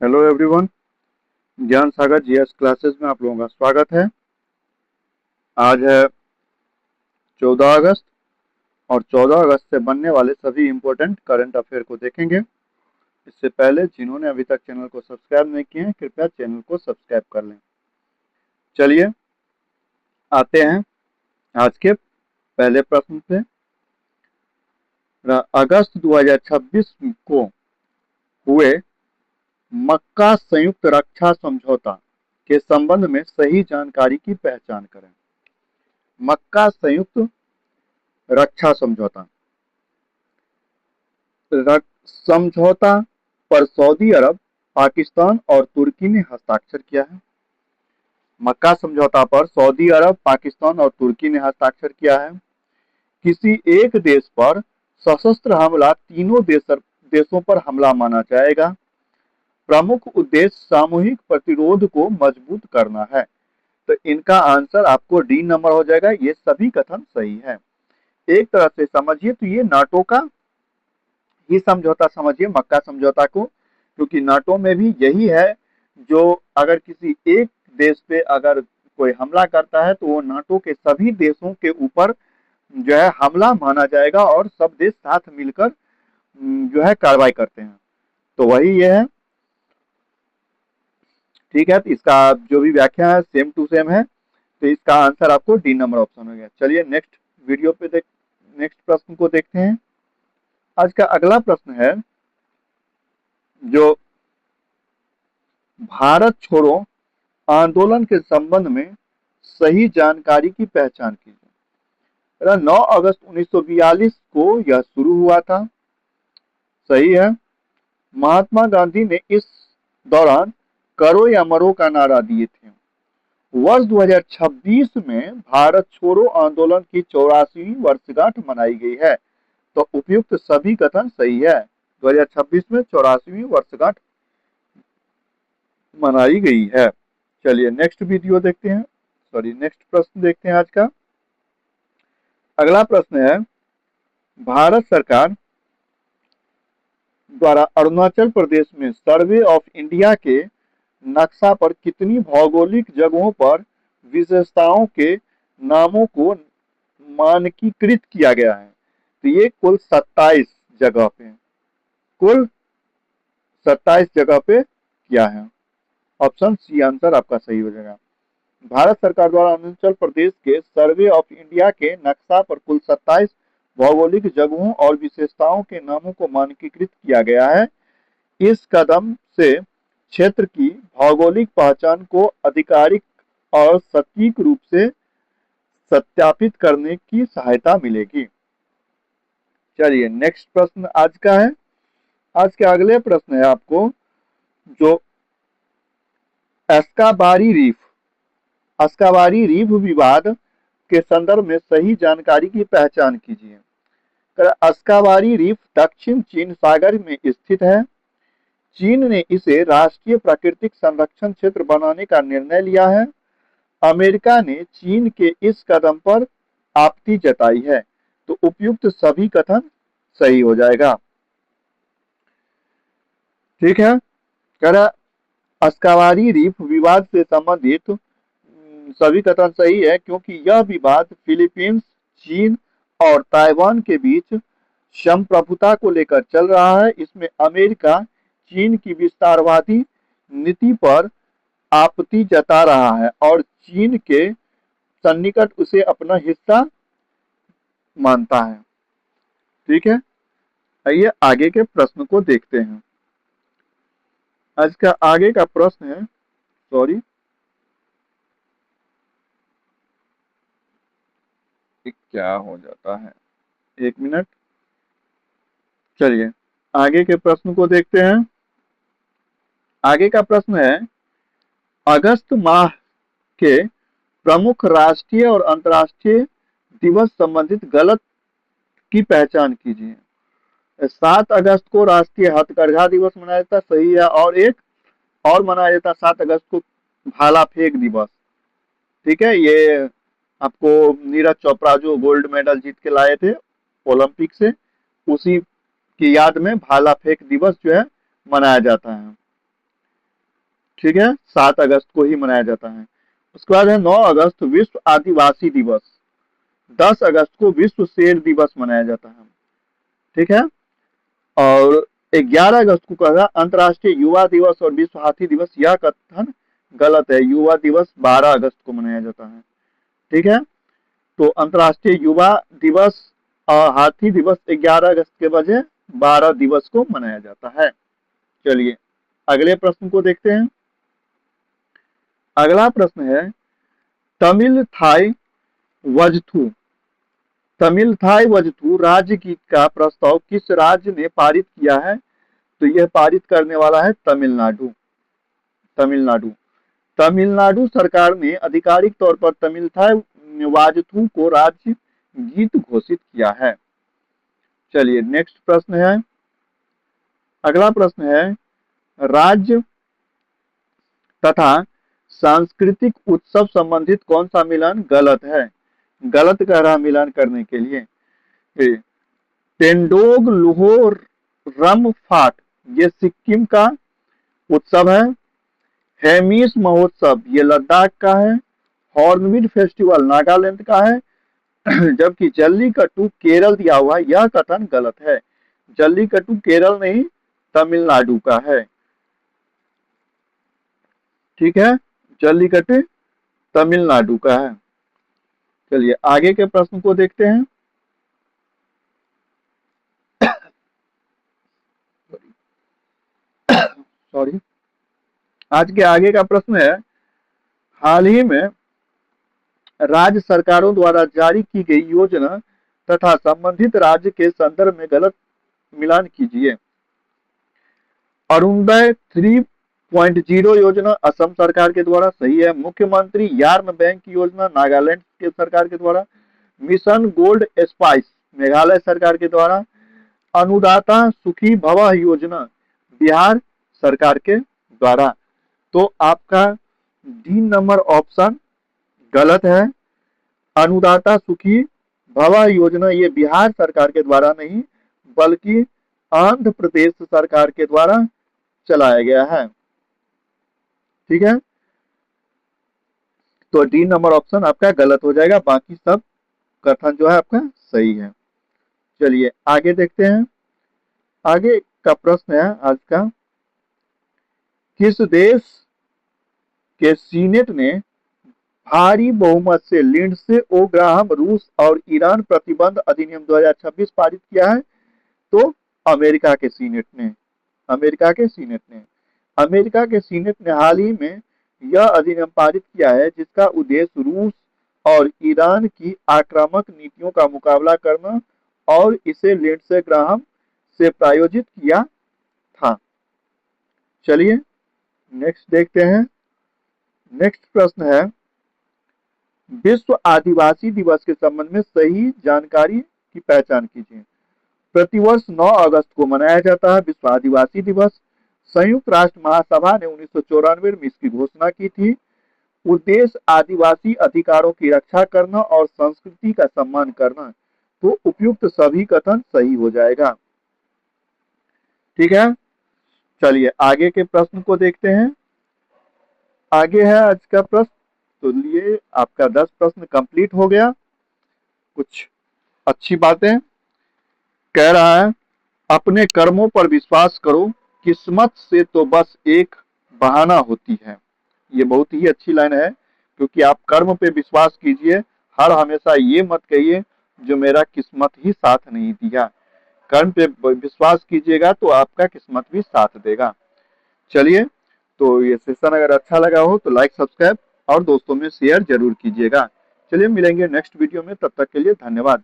Hello everyone. ज्ञान सागर GS classes में आप लोगों का स्वागत है। आज है 14 अगस्त और 14 अगस्त से बनने वाले सभी इम्पोर्टेंट करंट अफेयर को देखेंगे। इससे पहले जिन्होंने अभी तक चैनल को सब्सक्राइब नहीं किए हैं, कृपया चैनल को सब्सक्राइब कर लें। चलिए आते हैं आज के पहले प्रश्न पे। अगस्त 2026 को हुए मक्का संयुक्त रक्षा समझौता के संबंध में सही जानकारी की पहचान करें। मक्का संयुक्त रक्षा समझौता समझौता पर सऊदी अरब, पाकिस्तान और तुर्की ने हस्ताक्षर किया है। मक्का समझौता पर सऊदी अरब, पाकिस्तान और तुर्की ने हस्ताक्षर किया है। किसी एक देश पर सशस्त्र हमला तीनों देशों पर हमला माना जाएगा। प्रमुख उद्देश्य सामूहिक प्रतिरोध को मजबूत करना है। तो इनका आंसर आपको डी नंबर हो जाएगा। ये सभी कथन सही है। एक तरह से समझिए तो ये नाटो का ही समझौता समझिए, मक्का समझौता को, क्योंकि नाटो में भी यही है। जो अगर किसी एक देश पे अगर कोई हमला करता है तो वो नाटो के सभी देशों के ऊपर जो है हमला माना जाएगा और सब देश साथ मिलकर जो है कार्रवाई करते हैं। तो वही ये है। ठीक है, तो इसका जो भी व्याख्या है सेम टू सेम है। तो इसका आंसर आपको डी नंबर ऑप्शन हो गया। चलिए नेक्स्ट वीडियो पे नेक्स्ट प्रश्न को देखते हैं। आज का अगला प्रश्न है जो भारत छोड़ो आंदोलन के संबंध में सही जानकारी की पहचान कीजिए। 9 अगस्त 1942 को यह शुरू हुआ था। सही है। महात्मा गांधी ने इस दौरान करो या मरो का नारा दिए थे। वर्ष 2026 में भारत छोड़ो आंदोलन की 84वीं वर्षगांठ मनाई गई है। तो उपयुक्त सभी कथन सही है। 2026 में 84वीं वर्षगांठ मनाई गई है। चलिए नेक्स्ट वीडियो देखते हैं। सॉरी, नेक्स्ट प्रश्न देखते हैं आज का। अगला प्रश्न है, भारत सरकार द्वारा अरुणाचल प्रदेश में सर्वे ऑफ इंडिया के नक्शा पर कितनी भौगोलिक जगहों पर विशेषताओं के नामों को मानकीकृत किया गया है। तो ये कुल 27 जगह पे, कुल 27 जगह पे किया है। ऑप्शन सी आंसर आपका सही हो जाएगा। भारत सरकार द्वारा अरुणाचल प्रदेश के सर्वे ऑफ इंडिया के नक्शा पर कुल 27 भौगोलिक जगहों और विशेषताओं के नामों को मानकीकृत किया गया है। इस कदम से क्षेत्र की भौगोलिक पहचान को आधिकारिक और सटीक रूप से सत्यापित करने की सहायता मिलेगी। चलिए नेक्स्ट प्रश्न आज का है। आज के अगले प्रश्न है आपको जो एस्काबारी रीफ, अस्काबारी रीफ विवाद के संदर्भ में सही जानकारी की पहचान कीजिए। अस्काबारी रीफ दक्षिण चीन सागर में स्थित है। चीन ने इसे राष्ट्रीय प्राकृतिक संरक्षण क्षेत्र बनाने का निर्णय लिया है। अमेरिका ने चीन के इस कदम पर आपत्ति जताई है। तो उपयुक्त सभी कथन सही हो जाएगा। ठीक है। कर अस्काबारी रीफ विवाद से संबंधित सभी कथन सही है, क्योंकि यह विवाद फिलीपींस, चीन और ताइवान के बीच संप्रभुता को लेकर चल रहा है। इसमें अमेरिका चीन की विस्तारवादी नीति पर आपत्ति जता रहा है और चीन के सन्निकट उसे अपना हिस्सा मानता है। ठीक है, आइए आगे के प्रश्न को देखते हैं। आज का आगे का प्रश्न है, सॉरी क्या हो जाता है, एक मिनट। चलिए आगे के प्रश्न को देखते हैं। आगे का प्रश्न है, अगस्त माह के प्रमुख राष्ट्रीय और अंतर्राष्ट्रीय दिवस संबंधित गलत की पहचान कीजिए। 7 अगस्त को राष्ट्रीय हथकरघा दिवस मनाया जाता, सही है। और एक और मनाया जाता 7 अगस्त को भाला फेंक दिवस। ठीक है, ये आपको नीरज चोपड़ा जो गोल्ड मेडल जीत के लाए थे ओलंपिक से, उसी की याद में भाला फेंक दिवस जो है मनाया जाता है। ठीक है, 7 अगस्त को ही मनाया जाता है। उसके बाद है 9 अगस्त विश्व आदिवासी दिवस। 10 अगस्त को विश्व शेर दिवस मनाया जाता है। ठीक है, और 11 अगस्त को कहा अंतर्राष्ट्रीय युवा दिवस और विश्व हाथी दिवस। यह कथन गलत है, युवा दिवस 12 अगस्त को मनाया जाता है। ठीक है, तो अंतर्राष्ट्रीय युवा दिवस और हाथी दिवस 11 अगस्त के बजाय 12 दिवस को मनाया जाता है। चलिए अगले प्रश्न को देखते हैं। अगला प्रश्न है तमिल थाई वजथू। तमिल थाई वजथू राज्य गीत का प्रस्ताव किस राज्य ने पारित किया है? तो यह पारित करने वाला है तमिलनाडु। तमिलनाडु तमिलनाडु सरकार ने आधिकारिक तौर पर तमिल थाई वाजथू को राज्य गीत घोषित किया है। चलिए नेक्स्ट प्रश्न है। अगला प्रश्न है राज्य तथा सांस्कृतिक उत्सव संबंधित कौन सा मिलन गलत है? गलत कह रहा मिलन करने के लिए टेंडोग लुहो रम फाट ये सिक्किम का उत्सव है। हेमिस महोत्सव ये लद्दाख का है। हॉर्नबिल फेस्टिवल नागालैंड का है। जबकि जल्लीकट्टू केरल दिया हुआ यह कथन गलत है। जल्लीकट्टू केरल नहीं तमिलनाडु का है। ठीक है, जल्लीकट्टू तमिलनाडु का है। चलिए आगे के प्रश्न को देखते हैं। सॉरी, आज के आगे का प्रश्न है हाल ही में राज्य सरकारों द्वारा जारी की गई योजना तथा संबंधित राज्य के संदर्भ में गलत मिलान कीजिए। अरुणोदय 3.0 योजना असम सरकार के द्वारा सही है। मुख्यमंत्री यार्न बैंक योजना नागालैंड के सरकार के द्वारा। मिशन गोल्ड स्पाइस मेघालय सरकार के द्वारा। अनुदाता सुखी भवा योजना बिहार सरकार के द्वारा। तो आपका डी नंबर ऑप्शन गलत है। अनुदाता सुखी भवा योजना ये बिहार सरकार के द्वारा नहीं बल्कि आंध्र प्रदेश सरकार के द्वारा चलाया गया है। ठीक है, तो डी नंबर ऑप्शन आपका गलत हो जाएगा, बाकी सब कथन जो है आपका सही है। चलिए आगे देखते हैं। आगे का प्रश्न है आज का किस देश के सीनेट ने भारी बहुमत से लिंडसे ओ ग्राहम रूस और ईरान प्रतिबंध अधिनियम 2026 पारित किया है? तो अमेरिका के सीनेट ने। अमेरिका के सीनेट ने अमेरिका के सीनेट ने हाल ही में यह अधिनियम पारित किया है जिसका उद्देश्य रूस और ईरान की आक्रामक नीतियों का मुकाबला करना और इसे लिंडसे ग्राहम से प्रायोजित किया था। चलिए नेक्स्ट देखते हैं। नेक्स्ट प्रश्न है विश्व आदिवासी दिवस के संबंध में सही जानकारी की पहचान कीजिए। प्रतिवर्ष 9 अगस्त को मनाया जाता है विश्व आदिवासी दिवस। संयुक्त राष्ट्र महासभा ने 1994 में इसकी घोषणा की थी। उद्देश्य आदिवासी अधिकारों की रक्षा करना और संस्कृति का सम्मान करना। तो उपयुक्त सभी कथन सही हो जाएगा। ठीक है, चलिए आगे के प्रश्न को देखते हैं। आगे है आज का प्रश्न, तो लिए आपका 10 प्रश्न कंप्लीट हो गया। कुछ अच्छी बातें कह रहा है अपने कर्मों पर विश्वास करो, किस्मत से तो बस एक बहाना होती है। ये बहुत ही अच्छी लाइन है, क्योंकि आप कर्म पे विश्वास कीजिए। हर हमेशा ये मत कहिए जो मेरा किस्मत ही साथ नहीं दिया। कर्म पे विश्वास कीजिएगा तो आपका किस्मत भी साथ देगा। चलिए, तो ये सेशन अगर अच्छा लगा हो तो लाइक सब्सक्राइब और दोस्तों में शेयर जरूर कीजिएगा। चलिए मिलेंगे नेक्स्ट वीडियो में, तब तक के लिए धन्यवाद।